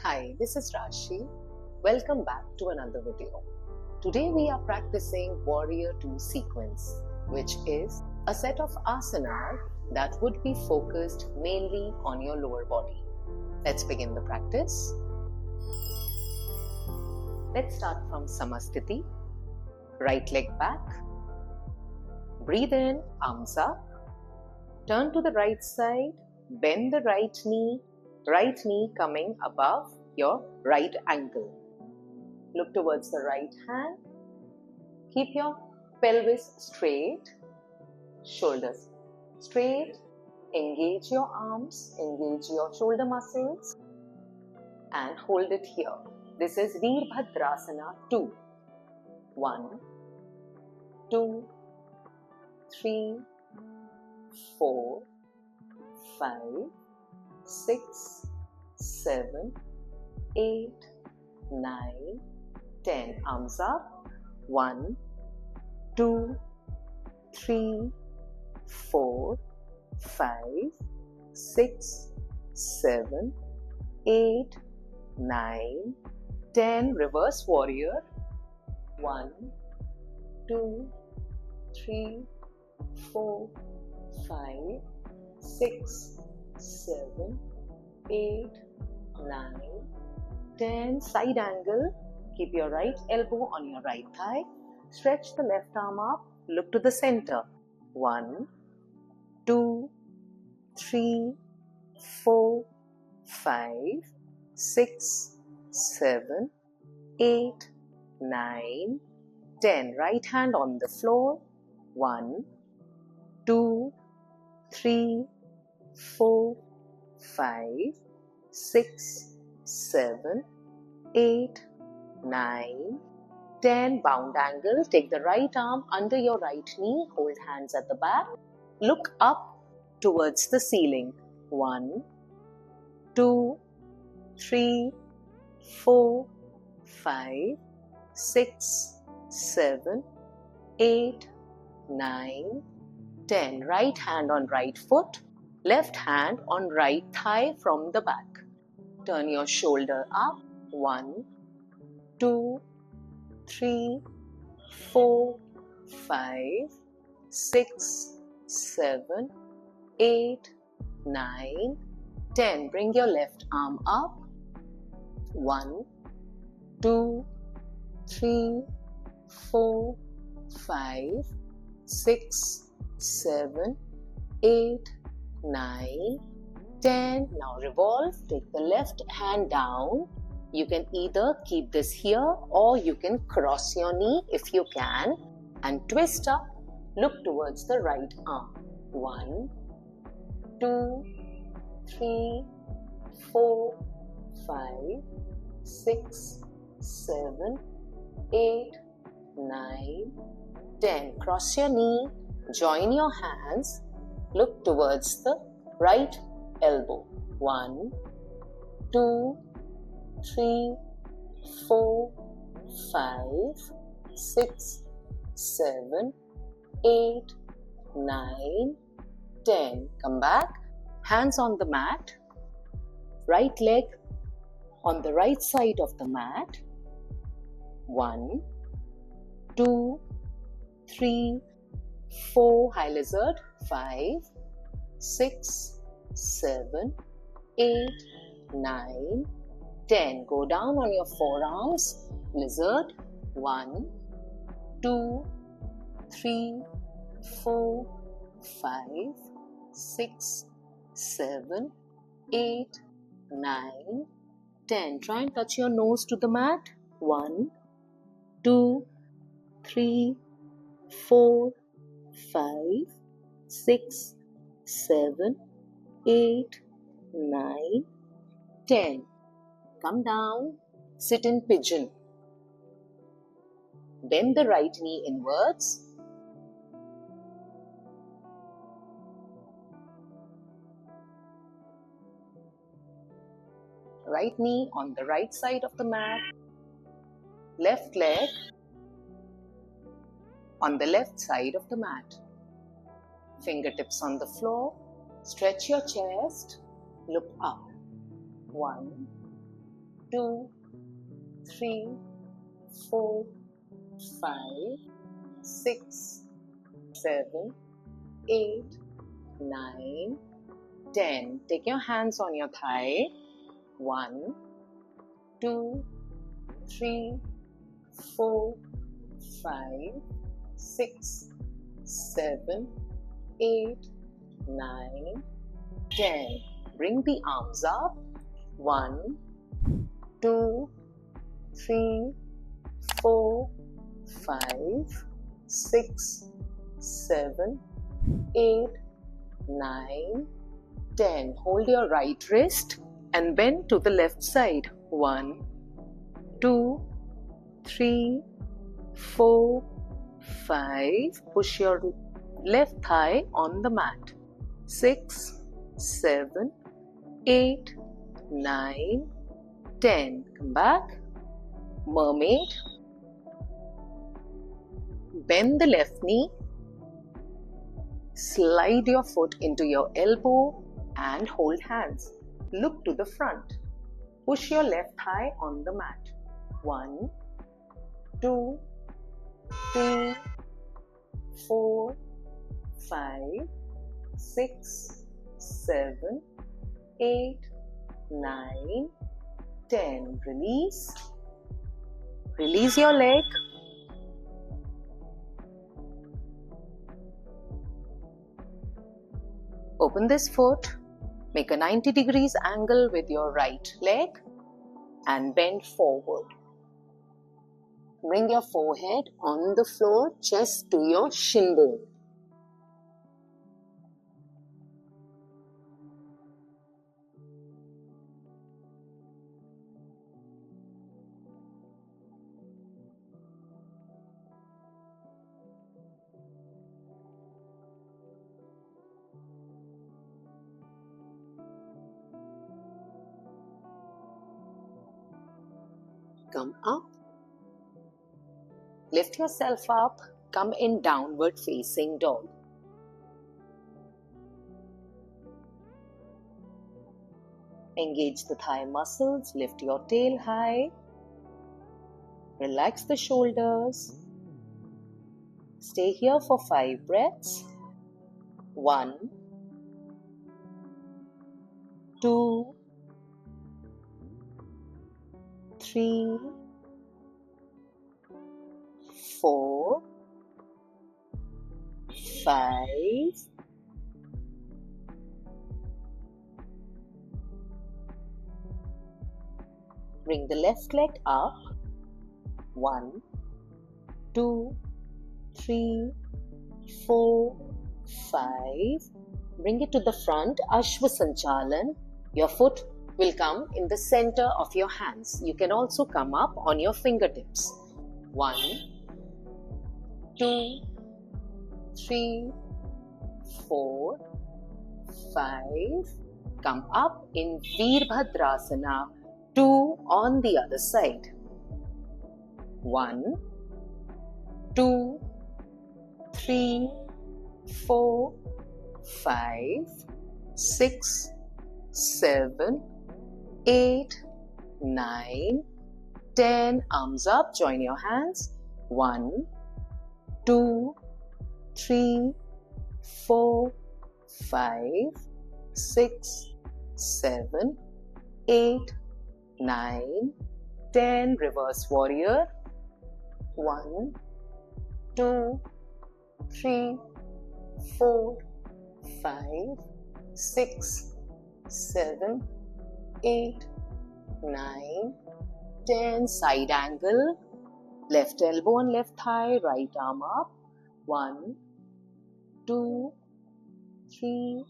Hi, this is Rashi. Welcome back to another video. Today we are practicing Warrior 2 sequence, which is a set of asanas that would be focused mainly on your lower body. Let's begin the practice. Let's start from Samasthiti. Right leg back. Breathe in, arms up. Turn to the right side. Bend the right knee coming above your right ankle. Look towards the right hand. Keep your pelvis straight, shoulders straight. Engage your arms, engage your shoulder muscles and hold it here. This is Veerbhadrasana 2. 1, 2, 3, 4, 5, 6, 7, 8, 9, 10. Arms up. 1, 2, 3, 4, 5, 6, 7, 8, 9, 10. Reverse warrior. 1, 2, 3, 4, 5, 6, 7, 8, 9, 10. Side angle. Keep your right elbow on your right thigh. Stretch the left arm up. Look to the center. 1, 2, 3, 4, 5, 6, 7, 8, 9, 10. Right hand on the floor. 1, 2, 3, 4, 5, 6, 7, 8, 9, 10. Bound angle. Take the right arm under your right knee. Hold hands at the back. Look up towards the ceiling. 1, 2, 3, 4, 5, 6, 7, 8, 9, 10. Right hand on right foot. Left hand on right thigh from the back. Turn your shoulder up. 1, 2, 3, 4, 5, 6, 7, 8, 9, 10. Bring your left arm up. 1, 2, 3, 4, 5, 6, 7, 8, 9, 10. Now revolve. Take the left hand down. You can either keep this here or you can cross your knee if you can and twist up. Look towards the right arm. 1, 2, 3, 4, 5, 6, 7, 8, 9, 10. Cross your knee. Join your hands. Look towards the right elbow. 1, 2, 3, 4, 5, 6, 7, 8, 9, 10. Come back. Hands on the mat. Right leg on the right side of the mat. 1, 2, 3, 4. High lizard. 5, 6, 7, 8, 9, 10. Go down on your forearms. Lizard. 1, 2, 3, 4, 5, 6, 7, 8, 9, 10. Try and touch your nose to the mat. 1, 2, 3, 4, 5, 6, 7, 8, 9, 10. Come down. Sit in pigeon. Bend the right knee inwards. Right knee on the right side of the mat. Left leg on the left side of the mat. Fingertips on the floor. Stretch your chest. Look up. 1, 2, 3, 4, 5, 6, 7, 8, 9, 10. Take your hands on your thigh. 1, 2, 3, 4, 5, 6, 7, 8, 9, 10. Bring the arms up. 1, 2, 3, 4, 5, 6, 7, 8, 9, 10. Hold your right wrist and bend to the left side. 1, 2, 3, 4, 5. Push your left thigh on the mat. 6, 7, 8, 9, 10. Come back. Mermaid. Bend the left knee. Slide your foot into your elbow and hold hands. Look to the front. Push your left thigh on the mat. 1, 2, 3, 4, 5, 6, 7, 8, 9, 10. Release. Release your leg. Open this foot. Make a 90 degrees angle with your right leg and bend forward. Bring your forehead on the floor, chest to your shin bone. Come up. Lift yourself up. Come in downward facing dog. Engage the thigh muscles. Lift your tail high. Relax the shoulders. Stay here for 5 breaths. 1, 2, 3, 4, 5, 'Bring the left leg up. 1, 2, 3, 4, 5. Bring it to the front. Ashwa Sanchalan. Your foot will come in the center of your hands. You can also come up on your fingertips. 1, 2, 3, 4, 5. Come up in Veerbhadrasana. 2 on the other side. 1, 2, 3, 4, 5, 6, 7, 8, 9, 10. Arms up. Join your hands. 1, 2, 3, 4, 5, 6, 7, 8, 9, 10. Reverse warrior. 1, 2, 3, 4, 5, 6, 7, 8, 9, 10. Side angle. Left elbow on left thigh. Right arm up. 1, 2, 3,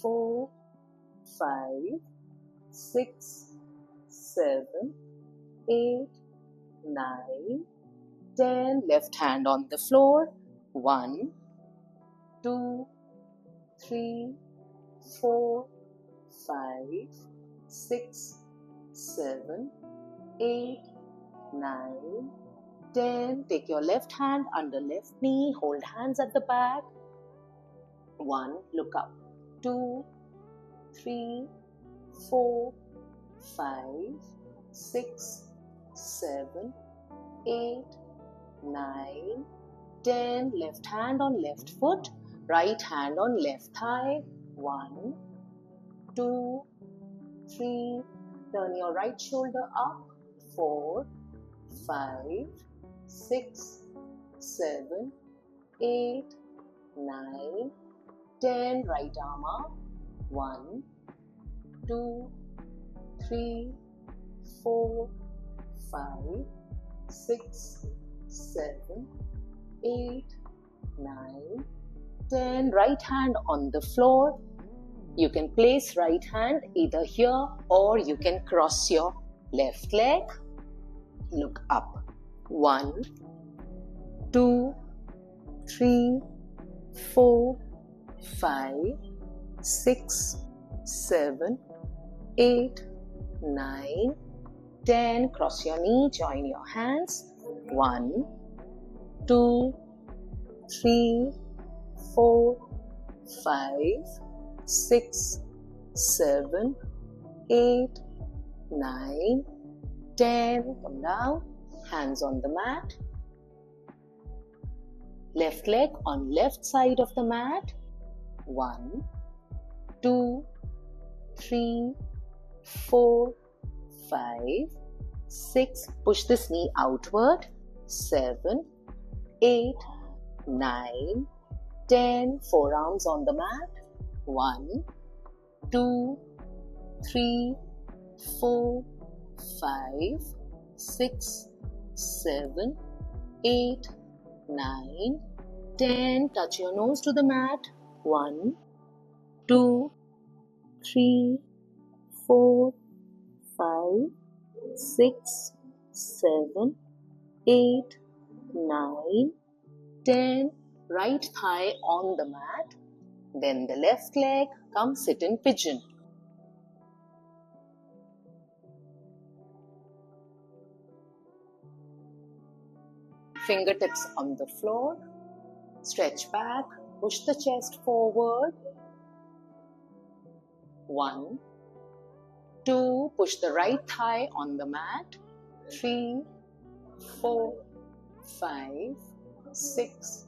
4, 5, 6, 7, 8, 9, 10. Left hand on the floor. 1, 2, 3, 4, 5, 6, 7, 8, 9, 10. Take your left hand under left knee. Hold hands at the back. 1. Look up. 2, 3, 4, 5, 6, 7, 8, 9, 10. Left hand on left foot, right hand on left thigh. 1, 2, 3. Turn your right shoulder up. 4, 5, 6, 7, 8, 9, 10. Right arm up. 1, 2, 3, 4, 5, 6, 7, 8, 9, 10. Right hand on the floor. You can place right hand either here or you can cross your left leg. Look up. 1, 2, 3, 4, 5, 6, 7, 8, 9, 10. Cross your knee, join your hands. 1, 2, 3, 4, 5, 6, 7, 8, 9, 10. Come down, hands on the mat. Left leg on left side of the mat. 1, 2, 3, 4, 5, 6. Push this knee outward. 7, 8, 9, 10. Forearms on the mat. 1, 2, 3, 4, 5, 6, 7, 8, 9, 10. Touch your nose to the mat. 1, 2, 3, 4, 5, 6, 7, 8, 9, 10. Right thigh on the mat. Then the left leg. Come sit in pigeon. Fingertips on the floor. Stretch back. Push the chest forward. 1, 2. Push the right thigh on the mat. 3, 4, 5, 6,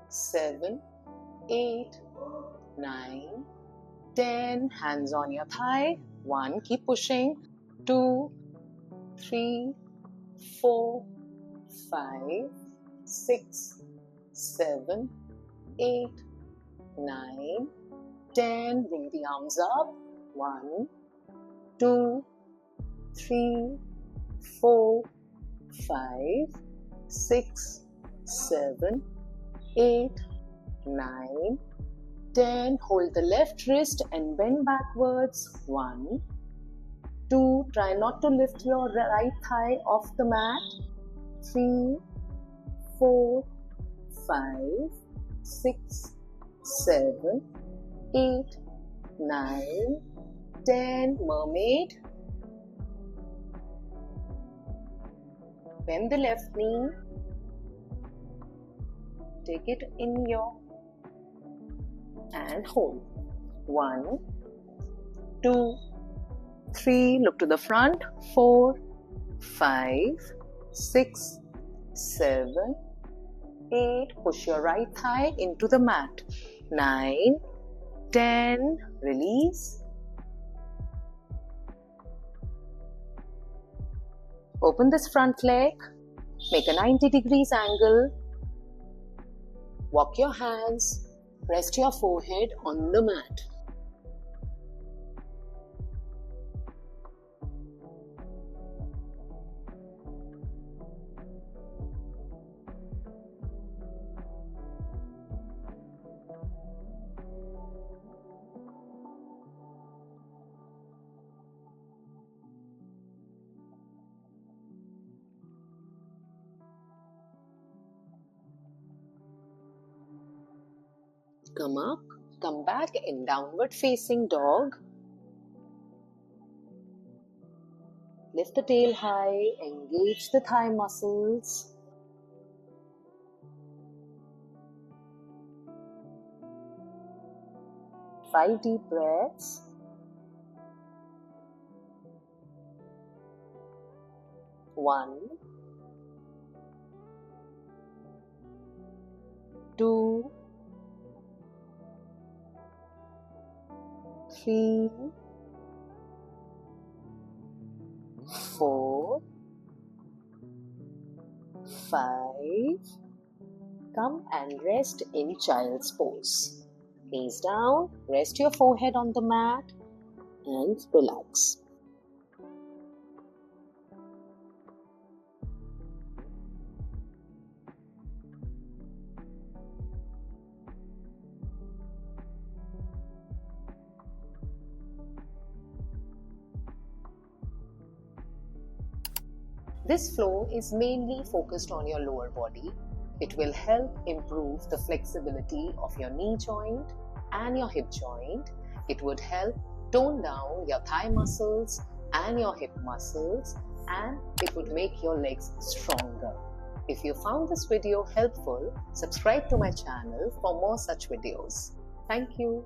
7, 8, 9, 10. Hands on your thigh. 1. Keep pushing. 2, 3, 4, 5, 6, 7, 8, 9, 10. Bring the arms up. 1, 2, 3, 4, 5, 6, 7, 8, 9, 10. Hold the left wrist and bend backwards. 1, 2. Try not to lift your right thigh off the mat. 3, 4, 5, 6, 7, 8, 9, 10. Mermaid. Bend the left knee. Take it in your and hold. 1, 2, 3. Look to the front. 4, 5, 6, 7, 8. Push your right thigh into the mat. 9, 10. Release. Open this front leg. Make a 90 degrees angle. Walk your hands. Rest your forehead on the mat. Come up, come back in downward facing dog. Lift the tail high, engage the thigh muscles. Five deep breaths. 1, 2, 3, 4, 5. Come and rest in child's pose. Gaze down, rest your forehead on the mat and relax. This flow is mainly focused on your lower body. It will help improve the flexibility of your knee joint and your hip joint. It would help tone down your thigh muscles and your hip muscles, and it would make your legs stronger. If you found this video helpful, subscribe to my channel for more such videos. Thank you.